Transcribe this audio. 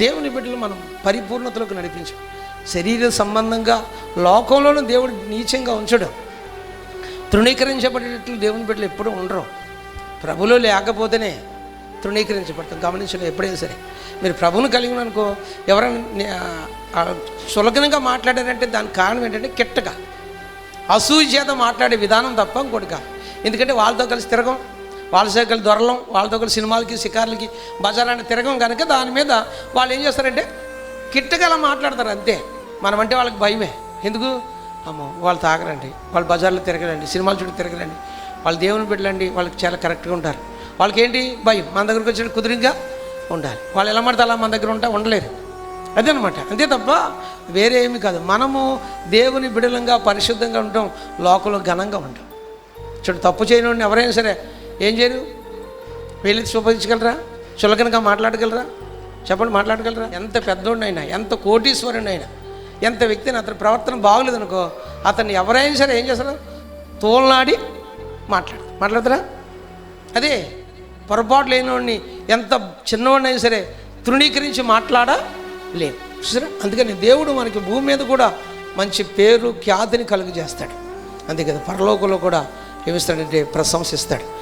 దేవుని బిడ్డలు మనం పరిపూర్ణతలోకి నడిపించాం. శరీర సంబంధంగా లోకంలోనూ దేవుడు నీచంగా ఉంచడం, తృణీకరించబడేటట్లు దేవుని బిడ్డలు ఎప్పుడూ ఉండరు. ప్రభులో లేకపోతేనే తృణీకరించబడతాం. గమనించడం ఎప్పుడైనా సరే మీరు ప్రభువును కలిగి ఉన్నారనుకో, ఎవరైనా సులభంగా మాట్లాడారంటే దానికి కారణం ఏంటంటే కిట్టగా అసూయ చేత మాట్లాడే విధానం తప్ప ఇంకోటి కాదు. ఎందుకంటే వాళ్ళతో కలిసి తిరగం, వాళ్ళతో కలిసి దొరలం, వాళ్ళతో కలిసి సినిమాలకి షికార్లకి బజారాన్ని తిరగం కనుక దాని మీద వాళ్ళు ఏం చేస్తారంటే కిట్టగా మాట్లాడతారు అంతే. మనం అంటే వాళ్ళకి భయమే. ఎందుకు? అమ్మో వాళ్ళు తాగరండి, వాళ్ళు బజార్లో తిరగరండి, సినిమాల చుట్టూ తిరగరండి, వాళ్ళు దేవుని బిడ్డలండి, వాళ్ళకి చాలా కరెక్ట్గా ఉంటారు. వాళ్ళకి ఏంటి భయం? మన దగ్గరికి వచ్చిన కుదిరిగా ఉండాలి. వాళ్ళు ఎలా పడితే అలా మన దగ్గర ఉండలేరు. అదేనమాట. అంతే తప్ప వేరే ఏమి కాదు. మనము దేవుని బిడలంగా పరిశుద్ధంగా ఉంటాం, లోకంలో ఘనంగా ఉంటాం. చూడు, తప్పు చేయని ఎవరైనా సరే ఏం చేయరు? వీళ్ళకి చూపించగలరా? చులకనగా మాట్లాడగలరా? చెప్పండి, మాట్లాడగలరా? ఎంత పెద్దోడినైనా, ఎంత కోటీశ్వరుడైనా, ఎంత వ్యక్తిని అతని ప్రవర్తన బాగోలేదనుకో, అతన్ని ఎవరైనా సరే ఏం చేస్తారు? తోలనాడి మాట్లాడతారా? అదే పొరపాటు లేనివాడిని, ఎంత చిన్నవాడినైనా సరే తృణీకరించి మాట్లాడలేదు. సరే, అందుకని దేవుడు మనకి భూమి మీద కూడా మంచి పేరు ఖ్యాతిని కలుగజేస్తాడు. అంతే కదా, పరలోకంలో కూడా ఏమిస్తాడంటే ప్రశంసిస్తాడు.